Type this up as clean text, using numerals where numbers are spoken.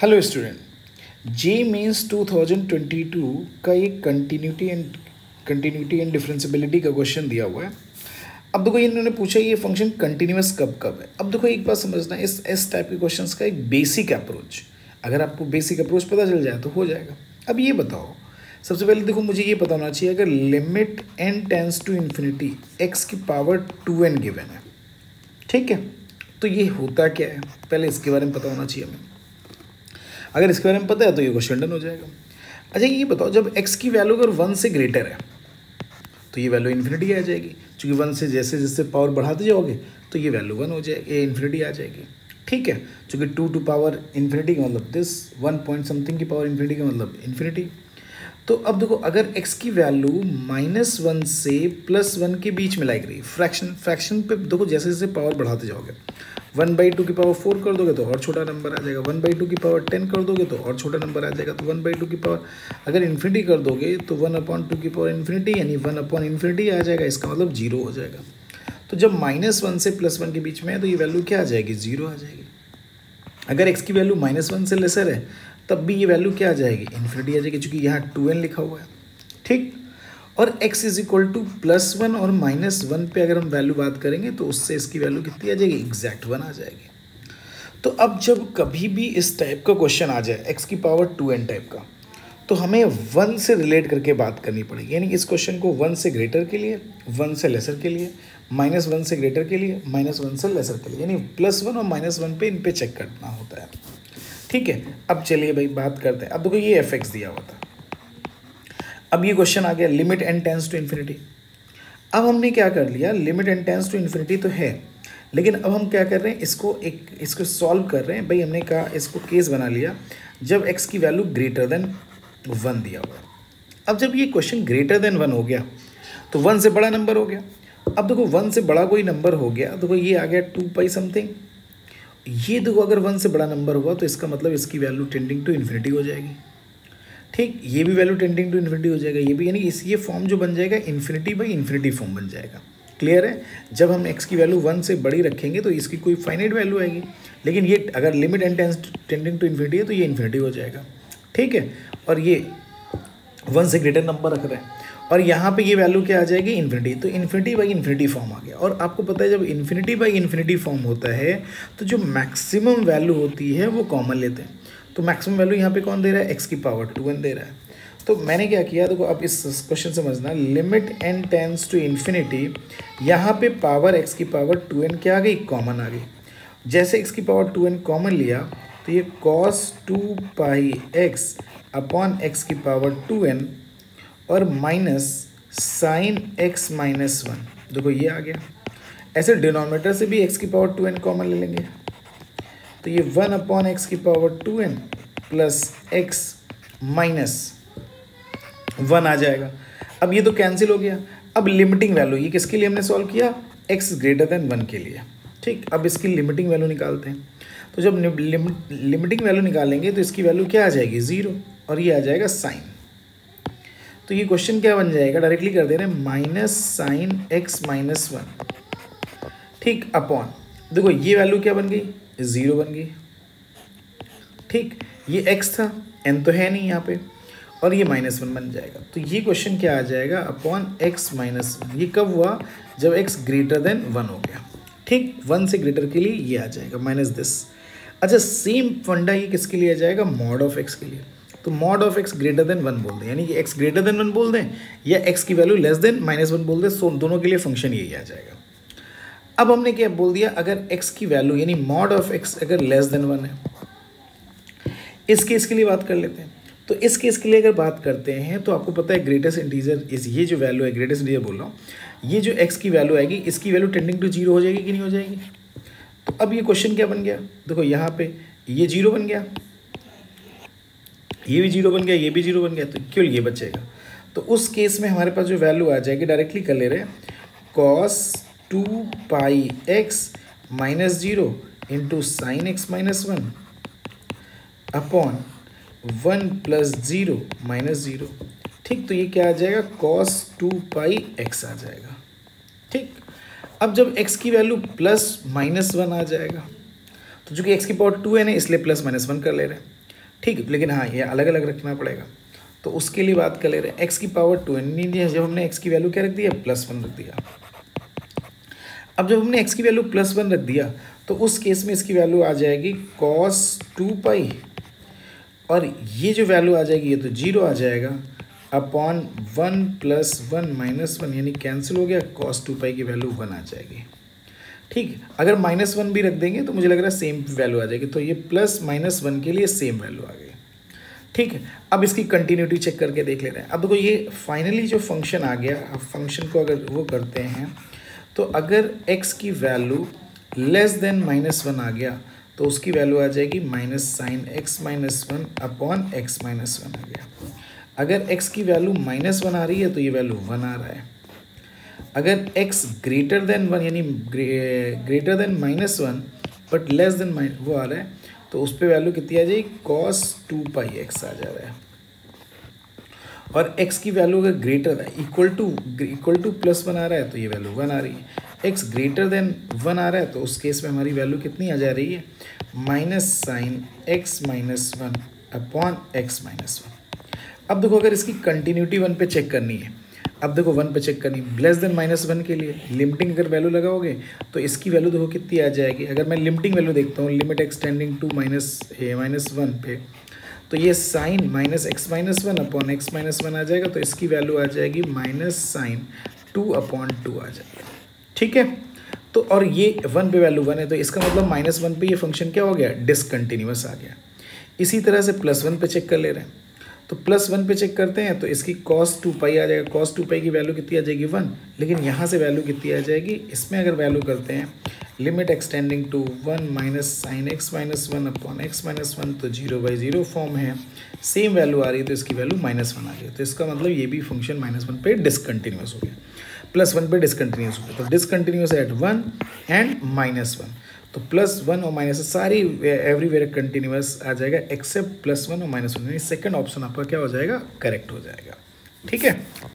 Hello student, जे means 2022 का एक continuity and डिफरेंशिबिलिटी का क्वेश्चन दिया हुआ है। अब देखो इन्होंने पूछा ये फंक्शन कंटिन्यूअस कब कब है। अब देखो एक बात समझना, इस टाइप के क्वेश्चंस का एक बेसिक अप्रोच, अगर आपको बेसिक अप्रोच पता चल जाए तो हो जाएगा। अब ये बताओ, सबसे पहले देखो मुझे ये पता होना चाहिए, अगर limit n tends to infinity x की पावर 2n गिवन है, ठीक है, तो ये होता क्या है, पहले इसके बारे में पता होना चाहिए हमें। अगर इसके बारे में पता है तो ये क्वेश्चन डन हो जाएगा। अच्छा ये बताओ, जब x की वैल्यू अगर 1 से ग्रेटर है तो ये वैल्यू इन्फिनिटी आ जाएगी, क्योंकि 1 से जैसे जैसे पावर बढ़ाते जाओगे तो ये वैल्यू 1 हो जाएगी, ये इन्फिनिटी आ जाएगी, ठीक है। चूँकि 2 टू पावर इन्फिनिटी का मतलब दिस 1 पॉइंट समथिंग की पावर इन्फिनिटी का मतलब इन्फिनिटी। तो अब देखो अगर x की वैल्यू -1 से +1 के बीच में लाइक रही, फ्रैक्शन पे देखो जैसे जैसे पावर बढ़ाते जाओगे, 1/2 की पावर 4 कर दोगे तो और छोटा नंबर आ जाएगा, 1/2 की पावर 10 कर दोगे तो और छोटा नंबर आ जाएगा, तो 1/2 की पावर अगर इन्फिनिटी कर दोगे तो 1/2 की पावर इन्फिनिटी यानी 1/इन्फिनिटी आ जाएगा, इसका मतलब 0 हो जाएगा। तो जब -1 से +1 के बीच में है तो ये वैल्यू क्या आ जाएगी, 0 आ जाएगी। अगर x की वैल्यू -1 से लेसर है तब भी ये वैल्यू क्या आ जाएगी, इन्फिनिटी आ जाएगी, क्योंकि यहाँ 2n लिखा हुआ है, ठीक। और x इज इक्वल टू +1 और -1 पे अगर हम वैल्यू बात करेंगे तो उससे इसकी वैल्यू कितनी आ जाएगी, एग्जैक्ट 1 आ जाएगी। तो अब जब कभी भी इस टाइप का क्वेश्चन आ जाए x की पावर 2n टाइप का, तो हमें 1 से रिलेट करके बात करनी पड़ेगी, यानी इस क्वेश्चन को 1 से ग्रेटर के लिए, 1 से लेसर के लिए, -1 से ग्रेटर के लिए, -1 से लेसर के लिए, यानी +1 और -1 पे इन पे चेक करना होता है, ठीक है। अब चलिए भाई बात करते हैं। अब देखो ये f(x) दिया हुआ था, अब ये क्वेश्चन आ गया limit n tends to infinity. अब हमने क्या कर लिया, limit n tends to infinity तो है, लेकिन अब हम क्या कर रहे हैं, इसको सॉल्व कर रहे हैं भाई। हमने कहा इसको केस बना लिया जब x की वैल्यू ग्रेटर देन 1 दिया हुआ है। अब जब ये क्वेश्चन ग्रेटर देन 1 हो गया तो 1 से बड़ा नंबर हो गया। अब देखो 1 से बड़ा कोई नंबर हो गया, देखो ये आ गया 2π समथिंग। ये देखो अगर 1 से बड़ा नंबर होगा तो इसका मतलब इसकी वैल्यू टेंडिंग टू इन्फिनिटी हो जाएगी, ठीक। ये भी वैल्यू टेंडिंग टू इन्फिनिटी हो जाएगा, ये भी, यानी इस ये फॉर्म जो बन जाएगा इन्फिनिटी फॉर्म बन जाएगा। क्लियर है। जब हम x की वैल्यू 1 से बड़ी रखेंगे तो इसकी कोई फाइनाइट वैल्यू आएगी, लेकिन ये अगर limit n tending to infinity है तो ये इन्फिनिटी हो जाएगा, ठीक है। और ये 1 से ग्रेटर नंबर रख रहे हैं और यहाँ पे ये वैल्यू क्या आ जाएगी, इन्फिनिटी। तो इन्फिनिटी फॉर्म आ गया। और आपको पता है जब इन्फिनिटी फॉर्म होता है तो जो मैक्सिमम वैल्यू होती है वो कॉमन लेते हैं। तो मैक्सिमम वैल्यू यहाँ पे कौन दे रहा है, x की पावर 2n दे रहा है। तो मैंने क्या किया, देखो अब इस क्वेश्चन समझना, limit n tends to infinity, यहाँ पे पावर x की पावर 2n क्या आ गई, कॉमन आ गई। जैसे x की पावर 2n कॉमन लिया तो ये cos 2πx अपॉन x की पावर 2n और माइनस साइन x माइनस 1, देखो ये आ गया। ऐसे डिनोमिनेटर से भी x की पावर 2n कॉमन ले लेंगे तो ये 1/x की power 2n plus x minus 1 आ जाएगा। अब ये तो कैंसिल हो गया। अब लिमिटिंग वैल्यू, ये किसके लिए हमने सॉल्व किया, x ग्रेटर देन 1 के लिए, ठीक। अब इसकी लिमिटिंग वैल्यू निकालते हैं। तो जब लिमिटिंग वैल्यू निकालेंगे तो इसकी वैल्यू क्या आ जाएगी, 0, और ये आ जाएगा साइन। तो ये क्वेश्चन क्या बन जाएगा, डायरेक्टली कर दे रहे हैं, माइनस साइन x माइनस 1, ठीक, अपॉन, देखो ये वैल्यू क्या बन गई, 0 बन गई, ठीक। ये x था, n तो है नहीं यहाँ पे, और ये -1 बन जाएगा। तो ये क्वेश्चन क्या आ जाएगा, अपॉन x माइनस 1। ये कब हुआ, जब x ग्रेटर देन 1 हो गया, ठीक। 1 से ग्रेटर के लिए ये आ जाएगा माइनस दिस। अच्छा सेम फंडा ये किसके लिए आ जाएगा, मॉड ऑफ x के लिए। तो mod of x greater than 1 बोल दें, यानी कि x ग्रेटर देन 1 बोल दें या x की वैल्यू लेस देन -1 बोल दें, सो दोनों के लिए फंक्शन यही आ जाएगा। अब हमने क्या बोल दिया, अगर x की वैल्यू यानी मॉड ऑफ x अगर लेस देन 1 है, इस केस के लिए बात कर लेते हैं। तो इस केस के लिए अगर बात करते हैं तो आपको पता है ग्रेटेस्ट इंटीजर इस, ये जो वैल्यू है, ग्रेटेस्ट इंटीजर बोल रहा हूँ, ये जो x की वैल्यू आएगी इसकी वैल्यू टेंडिंग टू 0 हो जाएगी कि नहीं हो जाएगी। तो अब ये क्वेश्चन क्या बन गया, देखो यहाँ पे ये 0 बन गया, ये भी 0 बन गया, ये भी 0 बन गया, तो क्यों ये बचेगा। तो उस केस में हमारे पास जो वैल्यू आ जाएगी, डायरेक्टली कर ले रहे हैं, cos 2πx minus 0 into sine x minus 1 upon 1 plus 0 minus 0, ठीक। तो ये क्या आ जाएगा, cos 2πx आ जाएगा, ठीक। अब जब x की वैल्यू प्लस -1 आ जाएगा तो चूंकि x की पावर 2n है इसलिए प्लस -1 कर ले रहे हैं। ठीक है, लेकिन हाँ ये अलग अलग रखना पड़ेगा। तो उसके लिए बात कर ले रहे हैं एक्स की पावर 2 यानी जब हमने एक्स की वैल्यू क्या रख दिया, +1 रख दिया। अब जब हमने एक्स की वैल्यू +1 रख दिया तो उस केस में इसकी वैल्यू आ जाएगी cos 2π, और ये जो वैल्यू आ जाएगी ये तो 0 आ जाएगा अपॉन 1 + 1 - 1 यानी कैंसिल हो गया, cos 2π की वैल्यू 1 आ जाएगी। ठीक, अगर -1 भी रख देंगे तो मुझे लग रहा है सेम वैल्यू आ जाएगी, तो ये +-1 के लिए सेम वैल्यू आ गई। ठीक है, अब इसकी कंटिन्यूटी चेक करके देख ले रहे हैं। अब देखो ये फाइनली जो फंक्शन आ गया, अब फंक्शन को अगर वो करते हैं तो अगर x की वैल्यू <(-1) आ गया तो उसकी वैल्यू आ जाएगी -sin x - 1 अपॉन x - 1 आ गया। अगर x की वैल्यू -1 आ रही है तो ये वैल्यू 1 आ रहा है। अगर x ग्रेटर देन 1 यानी greater than -1 but less than वो आ रहा है तो उस पर वैल्यू कितनी आ जाएगी, cos 2πx आ जा रहा है। और x की वैल्यू अगर ग्रेटर इक्वल टू +1 आ रहा है तो ये वैल्यू 1 आ रही है। x ग्रेटर देन 1 आ रहा है तो उस केस में हमारी वैल्यू कितनी आ जा रही है, -sin x - 1 अपॉन x - 1। अब देखो अगर इसकी कंटिन्यूटी 1 पे चेक करनी है, अब देखो 1 पे चेक करनी, <(-1) के लिए लिमिटिंग अगर वैल्यू लगाओगे तो इसकी वैल्यू देखो कितनी आ जाएगी। अगर मैं लिमिटिंग वैल्यू देखता हूँ, लिमिट एक्सटेंडिंग टू -1 पे, तो ये sin -x - 1 अपॉन x - 1 आ जाएगा, तो इसकी वैल्यू आ जाएगी -sin 2/2 आ जाएगा। ठीक है, तो और ये 1 पे वैल्यू 1 है तो इसका मतलब -1 पे ये फंक्शन क्या हो गया, डिसकंटिन्यूअस आ गया। इसी तरह से +1 पे चेक कर ले रहे हैं, तो +1 पे चेक करते हैं तो इसकी cos 2π आ जाएगा। cos 2π की वैल्यू कितनी आ जाएगी, 1, लेकिन यहाँ से वैल्यू कितनी आ जाएगी, इसमें अगर वैल्यू करते हैं limit x tending to 1 -sin x - 1 upon x - 1, तो 0/0 फॉर्म है, सेम वैल्यू आ रही है तो इसकी वैल्यू -1 आ गई। तो इसका मतलब ये भी फंक्शन -1 पे डिसकंटिन्यूअस हो गया, +1 पे डिसकंटिन्यूअस हो गया। तो डिसकंटिन्यूअस एट 1 एंड -1, तो +1 और माइनस सारी एवरीवेयर कंटिन्यूअस आ जाएगा एक्सेप्ट +1 और -1, यानी सेकंड ऑप्शन आपका क्या हो जाएगा, करेक्ट हो जाएगा। ठीक है।